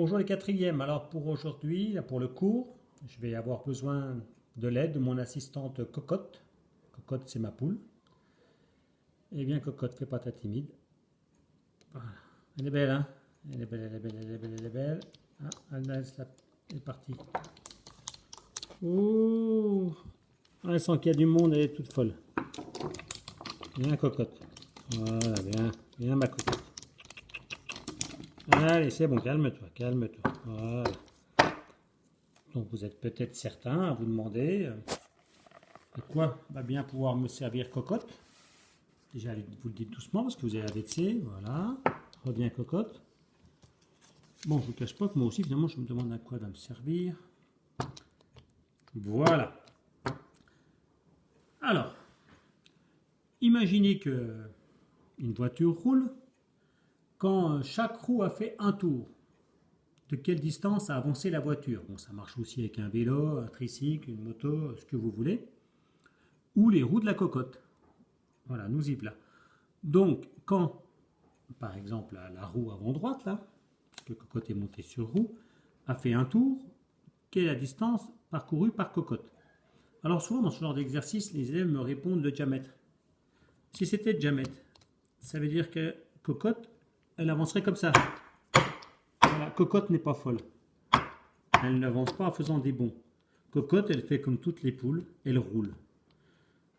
Bonjour les quatrièmes, alors pour aujourd'hui, pour le cours, je vais avoir besoin de l'aide de mon assistante Cocotte. Cocotte c'est ma poule. Eh bien Cocotte, fais pas ta timide. Voilà. Elle est belle hein. Elle est belle, elle est belle, elle est belle, elle est belle. Ah, elle est partie. Ouh, elle sent qu'il y a du monde, elle est toute folle. Viens Cocotte. Voilà, viens, viens ma Cocotte. Allez, c'est bon, calme-toi, calme-toi. Voilà. Donc vous êtes peut-être certains à vous demander de quoi va bien pouvoir me servir Cocotte. Déjà, vous le dites doucement parce que vous allez la vexer. Voilà. Reviens Cocotte. Bon, je ne vous cache pas que moi aussi, finalement, je me demande à quoi elle va me servir. Voilà. Alors, imaginez que une voiture roule. Quand chaque roue a fait un tour, de quelle distance a avancé la voiture? Bon, ça marche aussi avec un vélo, un tricycle, une moto, ce que vous voulez. Ou les roues de la cocotte. Voilà, nous y voilà. Donc, quand, par exemple, la roue avant droite, là, parce que cocotte est montée sur roue, a fait un tour, quelle est la distance parcourue par cocotte? Alors, souvent, dans ce genre d'exercice, les élèves me répondent le diamètre. Si c'était le diamètre, ça veut dire que cocotte, elle avancerait comme ça. Voilà, cocotte n'est pas folle. Elle n'avance pas en faisant des bonds. Cocotte, elle fait comme toutes les poules, elle roule.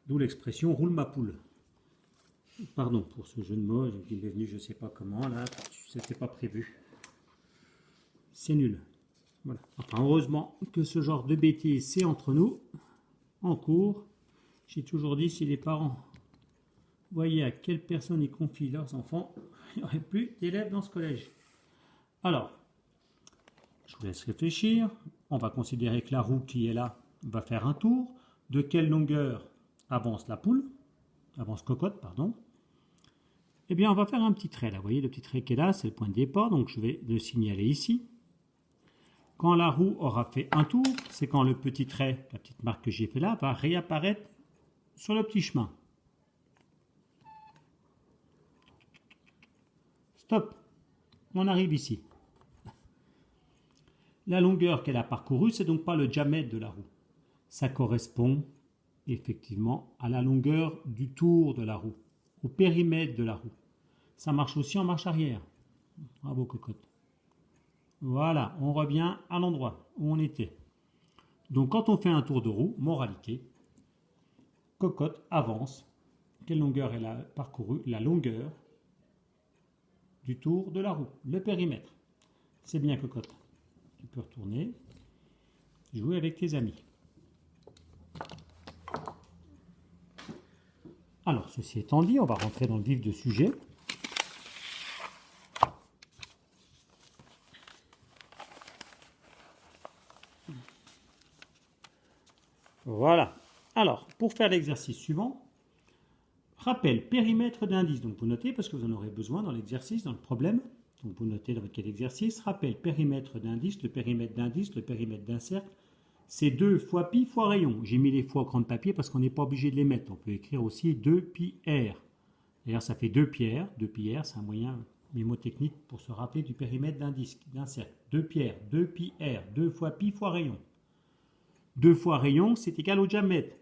D'où l'expression roule ma poule. Pardon pour ce jeu de mots, il est venu je ne sais pas comment, là, c'était pas prévu. C'est nul. Voilà. Enfin, heureusement que ce genre de bêtises, c'est entre nous, en cours. J'ai toujours dit, si les parents voyaient à quelle personne ils confient leurs enfants, il n'y aurait plus d'élèves dans ce collège. Alors, je vous laisse réfléchir. On va considérer que la roue qui est là va faire un tour. De quelle longueur avance la poule? Avance cocotte, pardon. Eh bien, on va faire un petit trait là. Vous voyez, le petit trait qui est là, c'est le point de départ. Donc, je vais le signaler ici. Quand la roue aura fait un tour, c'est quand le petit trait, la petite marque que j'ai fait là, va réapparaître sur le petit chemin. Stop. On arrive ici. La longueur qu'elle a parcourue, c'est donc pas le diamètre de la roue. Ça correspond effectivement à la longueur du tour de la roue, au périmètre de la roue. Ça marche aussi en marche arrière. Bravo cocotte. Voilà, on revient à l'endroit où on était. Donc quand on fait un tour de roue, moralité, cocotte avance. Quelle longueur elle a parcouru? La longueur du tour de la roue, le périmètre. C'est bien cocotte. Tu peux retourner jouer avec tes amis. Alors, ceci étant dit, on va rentrer dans le vif du sujet. Voilà. Alors, pour faire l'exercice suivant, rappel, périmètre d'indice. Donc, vous notez parce que vous en aurez besoin dans l'exercice, dans le problème. Donc, vous notez dans votre exercice. Rappel, périmètre d'indice, le périmètre d'un cercle. C'est 2 fois pi fois rayon. J'ai mis les fois au crayon de papier parce qu'on n'est pas obligé de les mettre. On peut écrire aussi 2 pi r. D'ailleurs, ça fait 2 pi r. 2 pi r, c'est un moyen mémotechnique pour se rappeler du périmètre d'un cercle. 2 pi r, 2 pi r, 2 fois pi fois rayon. 2 fois rayon, c'est égal au diamètre.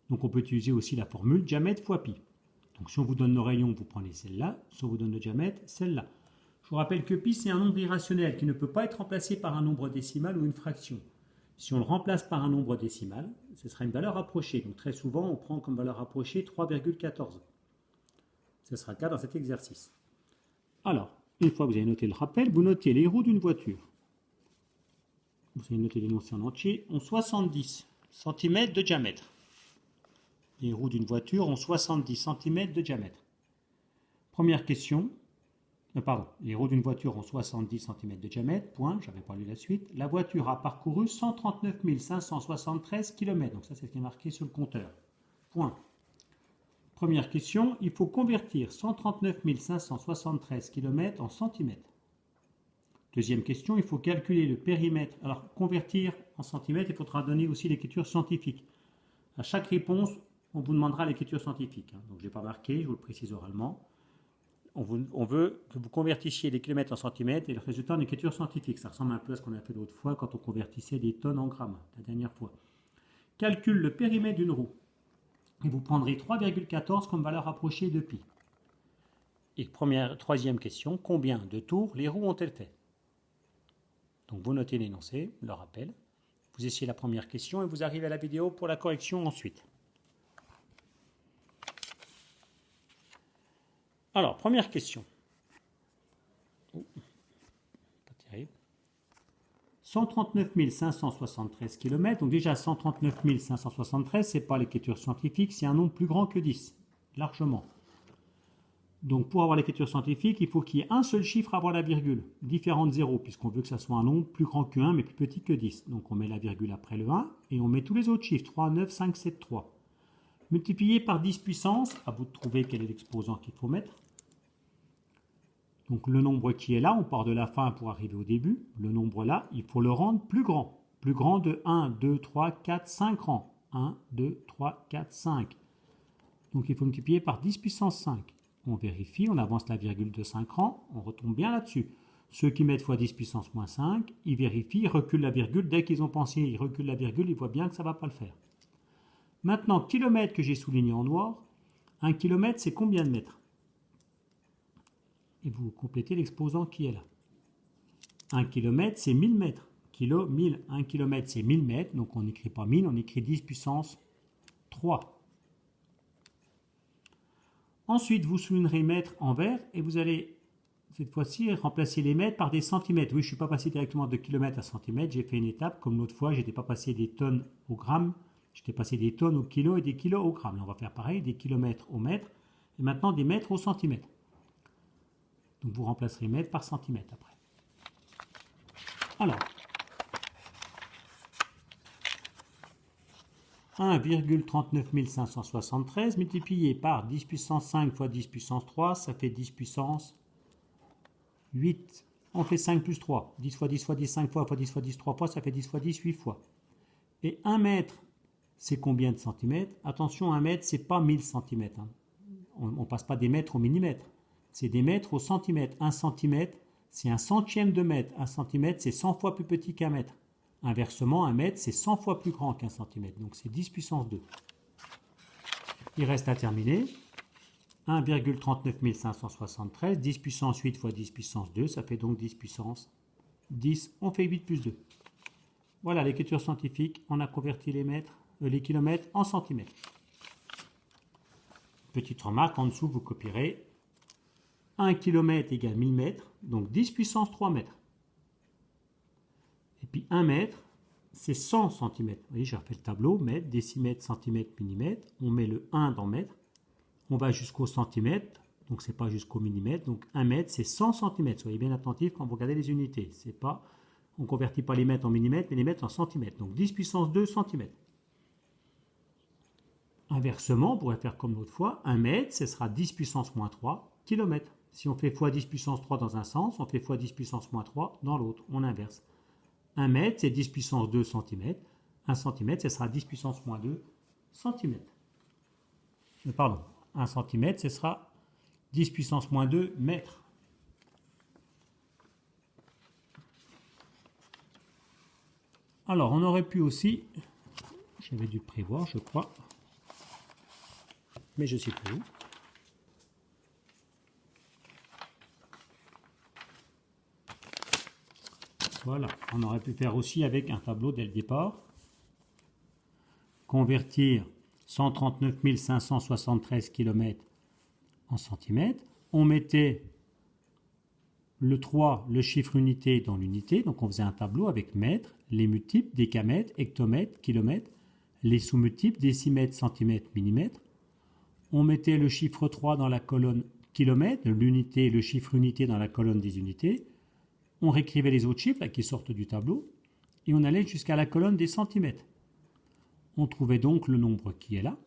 Donc, on peut utiliser aussi la formule diamètre fois pi. Donc, si on vous donne le rayon, vous prenez celle-là. Si on vous donne le diamètre, celle-là. Je vous rappelle que pi, c'est un nombre irrationnel qui ne peut pas être remplacé par un nombre décimal ou une fraction. Si on le remplace par un nombre décimal, ce sera une valeur rapprochée. Donc très souvent, on prend comme valeur rapprochée 3,14. Ce sera le cas dans cet exercice. Alors, une fois que vous avez noté le rappel, vous notez les roues d'une voiture. Vous allez noter l'énoncé en entier, ont 70 cm de diamètre. Les roues d'une voiture ont 70 cm de diamètre. Première question. Les roues d'une voiture ont 70 cm de diamètre, point, j'avais pas lu la suite. La voiture a parcouru 139 573 km, donc ça c'est ce qui est marqué sur le compteur, point. Première question, il faut convertir 139 573 km en centimètres. Deuxième question, il faut calculer le périmètre. Alors, convertir en centimètres, il faudra donner aussi l'écriture scientifique. À chaque réponse, on vous demandera l'écriture scientifique. Donc, je n'ai pas marqué, je vous le précise oralement. on veut que vous convertissiez les kilomètres en centimètres et le résultat en écriture scientifique. Ça ressemble un peu à ce qu'on a fait l'autre fois quand on convertissait des tonnes en grammes, la dernière fois. Calcule le périmètre d'une roue. Et vous prendrez 3,14 comme valeur approchée de pi. Et troisième question, combien de tours les roues ont-elles fait? Donc vous notez l'énoncé, le rappel. Vous essayez la première question et vous arrivez à la vidéo pour la correction ensuite. Alors, première question. Pas terrible. 139 573 km. Donc déjà 139 573, ce n'est pas l'écriture scientifique, c'est un nombre plus grand que 10, largement. Donc pour avoir l'écriture scientifique, il faut qu'il y ait un seul chiffre avant la virgule, différent de 0, puisqu'on veut que ça soit un nombre plus grand que 1, mais plus petit que 10. Donc on met la virgule après le 1, et on met tous les autres chiffres, 3, 9, 5, 7, 3. Multiplié par 10 puissance, à vous de trouver quel est l'exposant qu'il faut mettre. Donc le nombre qui est là, on part de la fin pour arriver au début. Le nombre là, il faut le rendre plus grand. Plus grand de 1, 2, 3, 4, 5 rangs. 1, 2, 3, 4, 5. Donc il faut multiplier par 10 puissance 5. On vérifie, on avance la virgule de 5 rangs, on retombe bien là-dessus. Ceux qui mettent x 10 puissance moins 5, ils vérifient, ils reculent la virgule. Dès qu'ils ont pensé, ils reculent la virgule, ils voient bien que ça ne va pas le faire. Maintenant, kilomètre que j'ai souligné en noir, 1 kilomètre, c'est combien de mètres? Et vous complétez l'exposant qui est là. 1 km, c'est 1000 mètres. Kilo, 1000. 1 km, c'est 1000 mètres. Donc on n'écrit pas 1000, on écrit 10 puissance 3. Ensuite, vous soulignerez mètres en vert et vous allez, cette fois-ci, remplacer les mètres par des centimètres. Oui, je ne suis pas passé directement de kilomètres à centimètres. J'ai fait une étape. Comme l'autre fois, je n'étais pas passé des tonnes au gramme. J'étais passé des tonnes au kilo et des kilos au gramme. Là, on va faire pareil, des kilomètres au mètre. Et maintenant, des mètres au centimètre. Donc vous remplacerez mètre par centimètre après. Alors, 1,39 573 multiplié par 10 puissance 5 fois 10 puissance 3, ça fait 10 puissance 8. On fait 5 plus 3. 10 fois 10 fois 10, 5 fois 10 fois 10, 3 fois, ça fait 10 fois 10, 8 fois. Et 1 mètre, c'est combien de centimètres? Attention, 1 mètre, c'est pas 1000 centimètres. Hein. On ne passe pas des mètres au millimètre. C'est des mètres au centimètre. 1 centimètre, c'est un centième de mètre. 1 centimètre, c'est 100 fois plus petit qu'un mètre. Inversement, 1 mètre, c'est 100 fois plus grand qu'un centimètre. Donc c'est 10 puissance 2. Il reste à terminer. 1,39 573, 10 puissance 8 fois 10 puissance 2, ça fait donc 10 puissance 10. On fait 8 plus 2. Voilà l'écriture scientifique. On a converti les kilomètres en centimètres. Petite remarque, en dessous, vous copierez 1 km égale 1000 mètres, donc 10 puissance 3 mètres. Et puis 1 mètre, c'est 100 cm. Vous voyez, j'ai refait le tableau, mètre, décimètre, centimètre, millimètre. On met le 1 dans mètre. On va jusqu'au centimètre, donc c'est pas jusqu'au millimètre. Donc 1 mètre, c'est 100 cm. Soyez bien attentifs quand vous regardez les unités. C'est pas, on ne convertit pas les mètres en millimètres, mais les mètres en centimètres. Donc 10 puissance 2 cm. Inversement, on pourrait faire comme l'autre fois. 1 mètre, ce sera 10 puissance moins 3 km. Si on fait x 10 puissance 3 dans un sens, on fait x 10 puissance moins 3 dans l'autre. On inverse. 1 mètre, c'est 10 puissance 2 cm. 1 cm, ce sera 10 puissance moins 2 cm. Pardon, 1 cm, ce sera 10 puissance moins 2 mètres. Alors, on aurait pu aussi, j'avais dû prévoir, je crois, mais je ne sais plus où. Voilà, on aurait pu faire aussi avec un tableau dès le départ. Convertir 139 573 km en centimètres. On mettait le 3, le chiffre unité dans l'unité. Donc on faisait un tableau avec mètres, les multiples, décamètres, hectomètres, kilomètres, les sous-multiples, décimètres, centimètres, millimètres. On mettait le chiffre 3 dans la colonne kilomètre, l'unité, le chiffre unité dans la colonne des unités. On réécrivait les autres chiffres là, qui sortent du tableau et on allait jusqu'à la colonne des centimètres. On trouvait donc le nombre qui est là,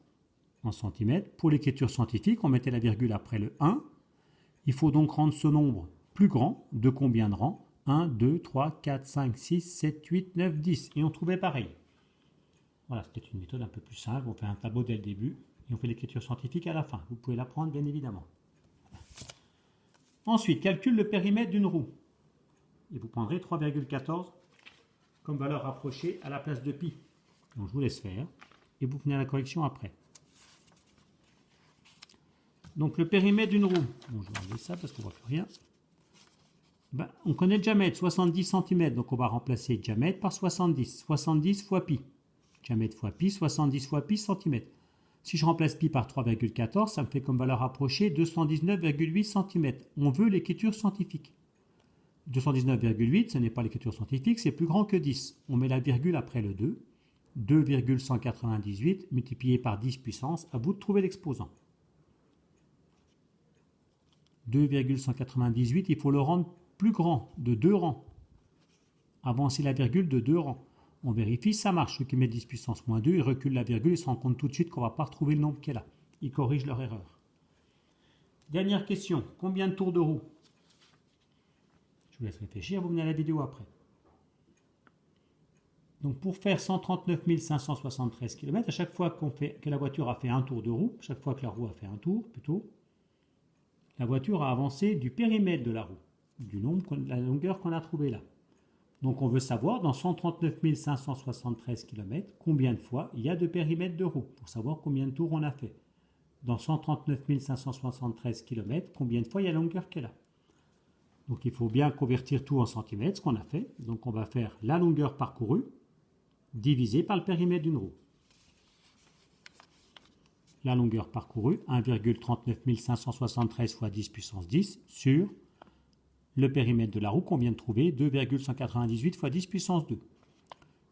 en centimètres. Pour l'écriture scientifique, on mettait la virgule après le 1. Il faut donc rendre ce nombre plus grand. De combien de rangs? 1, 2, 3, 4, 5, 6, 7, 8, 9, 10. Et on trouvait pareil. Voilà, c'était une méthode un peu plus simple. On fait un tableau dès le début et on fait l'écriture scientifique à la fin. Vous pouvez l'apprendre bien évidemment. Ensuite, calcule le périmètre d'une roue. Et vous prendrez 3,14 comme valeur rapprochée à la place de pi. Donc je vous laisse faire et vous venez à la correction après. Donc le périmètre d'une roue. Bon, je vais enlever ça parce qu'on ne voit plus rien. Ben, on connaît le diamètre, 70 cm. Donc on va remplacer diamètre par 70. 70 fois pi. Diamètre fois pi, 70 fois pi, cm. Si je remplace pi par 3,14, ça me fait comme valeur rapprochée 219,8 cm. On veut l'écriture scientifique. 219,8, ce n'est pas l'écriture scientifique, c'est plus grand que 10. On met la virgule après le 2. 2,198 multiplié par 10 puissance. À vous de trouver l'exposant. 2,198, il faut le rendre plus grand, de 2 rangs. Avancer la virgule de 2 rangs. On vérifie, ça marche. Ceux qui mettent 10 puissance moins 2, ils reculent la virgule, ils se rendent compte tout de suite qu'on ne va pas retrouver le nombre qui est là. Ils corrigent leur erreur. Dernière question. Combien de tours de roue? Je vous laisse réfléchir, vous venez à la vidéo après. Donc pour faire 139 573 km, à chaque fois que la voiture a fait un tour de roue, chaque fois que la roue a fait un tour, plutôt, la voiture a avancé du périmètre de la roue, du nombre, de la longueur qu'on a trouvée là. Donc on veut savoir dans 139 573 km combien de fois il y a de périmètre de roue, pour savoir combien de tours on a fait. Dans 139 573 km, combien de fois il y a la longueur qui est là. Donc il faut bien convertir tout en centimètres, ce qu'on a fait. Donc on va faire la longueur parcourue divisé par le périmètre d'une roue. La longueur parcourue, 1,39 573 fois 10 puissance 10 sur le périmètre de la roue qu'on vient de trouver, 2,198 fois 10 puissance 2.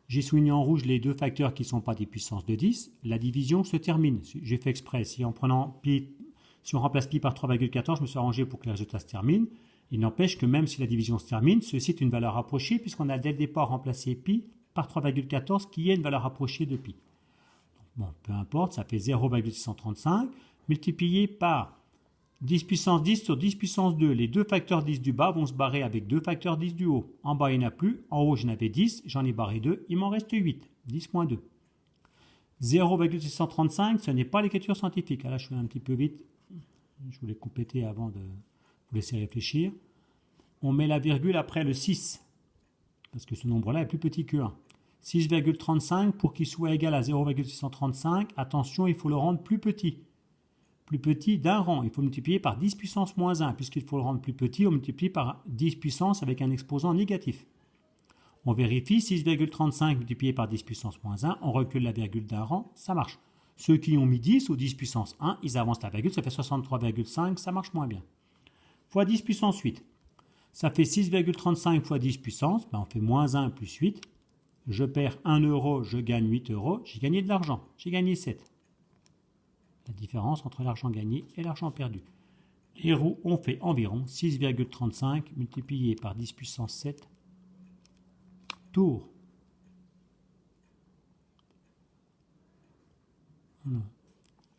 J'ai souligné en rouge les deux facteurs qui ne sont pas des puissances de 10. La division se termine. J'ai fait exprès. Si on remplace pi par 3,14, je me suis arrangé pour que le résultat se termine. Il n'empêche que même si la division se termine, ceci est une valeur rapprochée puisqu'on a dès le départ remplacé pi par 3,14 qui est une valeur rapprochée de pi. Bon, peu importe, ça fait 0,635 multiplié par 10 puissance 10 sur 10 puissance 2. Les deux facteurs 10 du bas vont se barrer avec deux facteurs 10 du haut. En bas, il n'y en a plus. En haut, j'en avais 10. J'en ai barré 2. Il m'en reste 8. 10 moins 2. 0,635, ce n'est pas l'écriture scientifique. Là, je suis un petit peu vite. Je voulais compléter avant de vous laisser réfléchir. On met la virgule après le 6. Parce que ce nombre-là est plus petit que 1. 6,35 pour qu'il soit égal à 0,635. Attention, il faut le rendre plus petit. Plus petit d'un rang. Il faut multiplier par 10 puissance moins 1. Puisqu'il faut le rendre plus petit, on multiplie par 10 puissance avec un exposant négatif. On vérifie, 6,35 multiplié par 10 puissance moins 1, on recule la virgule d'un rang, ça marche. Ceux qui ont mis 10 ou 10 puissance 1, ils avancent la virgule, ça fait 63,5, ça marche moins bien. Fois 10 puissance 8. Ça fait 6,35 fois 10 puissance, on fait moins 1 plus 8. Je perds 1 euro, je gagne 8 euros, j'ai gagné de l'argent, j'ai gagné 7. La différence entre l'argent gagné et l'argent perdu. Les roues ont fait environ 6,35 multiplié par 10 puissance 7 tours. Voilà.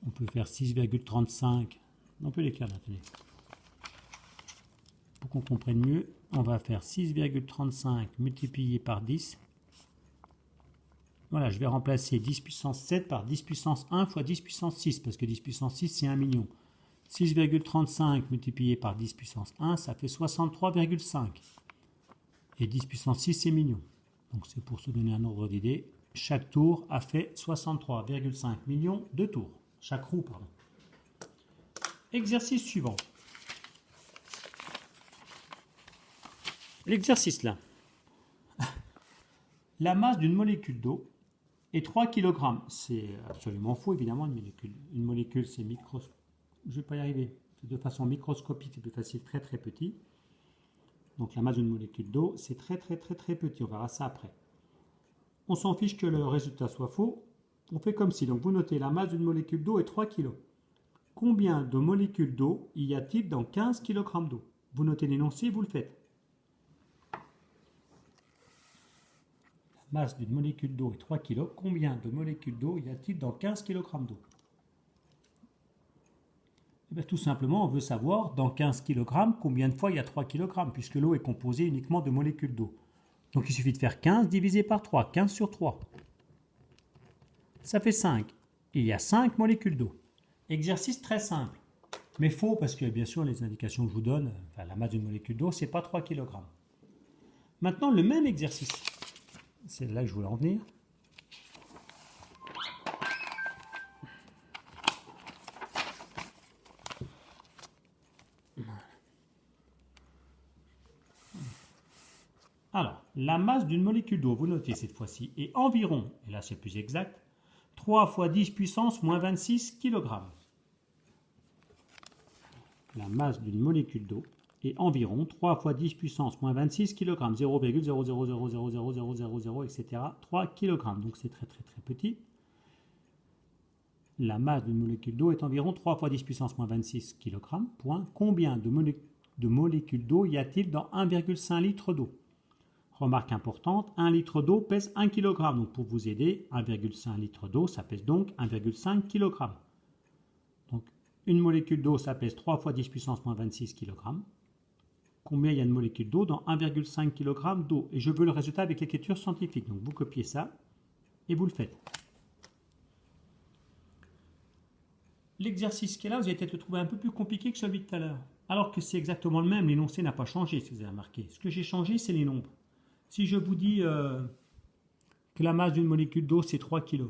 On peut faire 6,35. On peut l'écrire là, tenez. Pour qu'on comprenne mieux, on va faire 6,35 multiplié par 10. Voilà, je vais remplacer 10 puissance 7 par 10 puissance 1 fois 10 puissance 6, parce que 10 puissance 6, c'est 1 million. 6,35 multiplié par 10 puissance 1, ça fait 63,5. Et 10 puissance 6, c'est million. Donc c'est pour se donner un ordre d'idée. Chaque tour a fait 63,5 millions de tours. Chaque roue, pardon. Exercice suivant. L'exercice là. La masse d'une molécule d'eau est 3 kg. C'est absolument faux, évidemment, une molécule. Une molécule, c'est microscopique. Je ne vais pas y arriver. De façon microscopique, c'est plus facile, très très petit. Donc la masse d'une molécule d'eau, c'est très très très très petit. On verra ça après. On s'en fiche que le résultat soit faux. On fait comme si. Donc vous notez, la masse d'une molécule d'eau est 3 kg. Combien de molécules d'eau y a-t-il dans 15 kg d'eau? Vous notez l'énoncé, vous le faites. La masse d'une molécule d'eau est 3 kg. Combien de molécules d'eau y a-t-il dans 15 kg d'eau? Eh bien, tout simplement, on veut savoir dans 15 kg combien de fois il y a 3 kg, puisque l'eau est composée uniquement de molécules d'eau. Donc il suffit de faire 15 divisé par 3, 15 sur 3. Ça fait 5. Il y a 5 molécules d'eau. Exercice très simple. Mais faux, parce que bien sûr, les indications que je vous donne, enfin, la masse d'une molécule d'eau, c'est pas 3 kg. Maintenant, le même exercice, c'est là que je voulais en venir. Alors, la masse d'une molécule d'eau, vous notez cette fois-ci, est environ, et là c'est plus exact, 3 fois 10 puissance moins 26 kg. La masse d'une molécule d'eau est environ 3 fois 10 puissance moins 26 kg, 0,0000000, etc. 3 kg, donc c'est très très très petit. La masse d'une molécule d'eau est environ 3 fois 10 puissance moins 26 kg. Point. Combien de molécules d'eau y a-t-il dans 1,5 litre d'eau? Remarque importante, 1 litre d'eau pèse 1 kg. Donc pour vous aider, 1,5 litre d'eau, ça pèse donc 1,5 kg. Donc une molécule d'eau, ça pèse 3 fois 10 puissance moins 26 kg. Combien il y a de molécules d'eau dans 1,5 kg d'eau? Et je veux le résultat avec l'écriture scientifique. Donc vous copiez ça et vous le faites. L'exercice qui est là, vous allez peut-être le trouver un peu plus compliqué que celui de tout à l'heure. Alors que c'est exactement le même, l'énoncé n'a pas changé, si vous avez remarqué. Ce que j'ai changé, c'est les nombres. Si je vous dis que la masse d'une molécule d'eau, c'est 3 kg,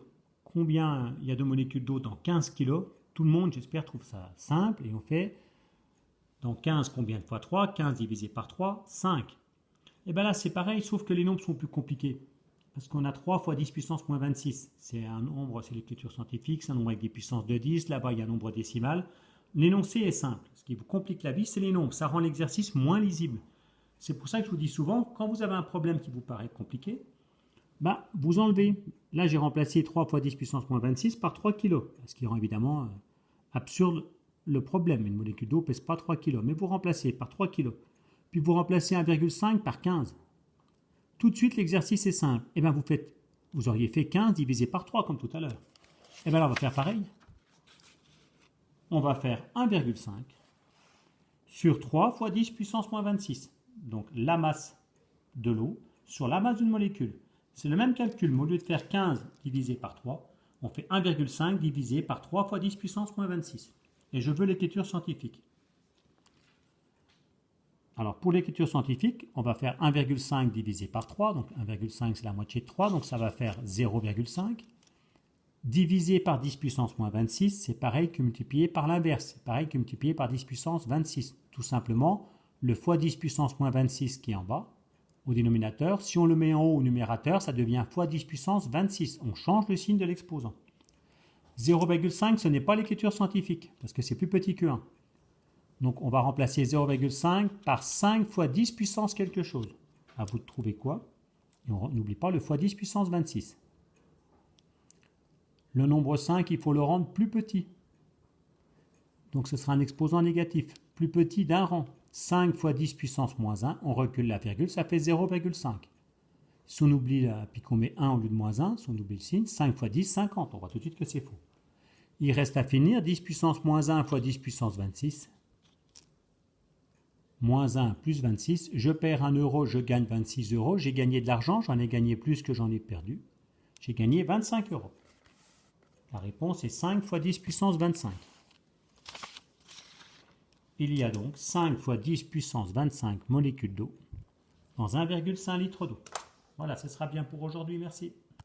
combien il y a de molécules d'eau dans 15 kg? Tout le monde, j'espère, trouve ça simple. Et on fait, dans 15, combien de fois 3? 15 divisé par 3, 5. Et bien là, c'est pareil, sauf que les nombres sont plus compliqués. Parce qu'on a 3 fois 10 puissance moins 26. C'est un nombre, c'est l'écriture scientifique, c'est un nombre avec des puissances de 10. Là-bas, il y a un nombre décimal. L'énoncé est simple. Ce qui vous complique la vie, c'est les nombres. Ça rend l'exercice moins lisible. C'est pour ça que je vous dis souvent, quand vous avez un problème qui vous paraît compliqué, bah, vous enlevez. Là, j'ai remplacé 3 fois 10 puissance moins 26 par 3 kg. Ce qui rend évidemment absurde le problème. Une molécule d'eau ne pèse pas 3 kg. Mais vous remplacez par 3 kg. Puis vous remplacez 1,5 par 15. Tout de suite, l'exercice est simple. Et bien, vous auriez fait 15 divisé par 3 comme tout à l'heure. Et bien là, on va faire pareil. On va faire 1,5 sur 3 fois 10 puissance moins 26. Donc la masse de l'eau sur la masse d'une molécule. C'est le même calcul, mais au lieu de faire 15 divisé par 3, on fait 1,5 divisé par 3 fois 10 puissance moins 26. Et je veux l'écriture scientifique. Alors pour l'écriture scientifique, on va faire 1,5 divisé par 3, donc 1,5 c'est la moitié de 3, donc ça va faire 0,5. Divisé par 10 puissance moins 26, c'est pareil que multiplié par l'inverse, c'est pareil que multiplié par 10 puissance 26. Tout simplement, le fois 10 puissance moins 26 qui est en bas, au dénominateur, si on le met en haut au numérateur, ça devient fois 10 puissance 26. On change le signe de l'exposant. 0,5, ce n'est pas l'écriture scientifique, parce que c'est plus petit que 1. Donc on va remplacer 0,5 par 5 fois 10 puissance quelque chose. À vous de trouver quoi? Et on n'oublie pas le fois 10 puissance 26. Le nombre 5, il faut le rendre plus petit. Donc ce sera un exposant négatif, plus petit d'un rang. 5 fois 10 puissance moins 1, on recule la virgule, ça fait 0,5. Si on oublie, puis qu'on met 1 au lieu de moins 1, si on oublie le signe, 5 fois 10, 50. On voit tout de suite que c'est faux. Il reste à finir 10 puissance moins 1 fois 10 puissance 26. Moins 1 plus 26, je perds 1 euro, je gagne 26 euros. J'ai gagné de l'argent, j'en ai gagné plus que j'en ai perdu. J'ai gagné 25 euros. La réponse est 5 fois 10 puissance 25. Il y a donc 5 fois 10 puissance 25 molécules d'eau dans 1,5 litre d'eau. Voilà, ce sera bien pour aujourd'hui, merci.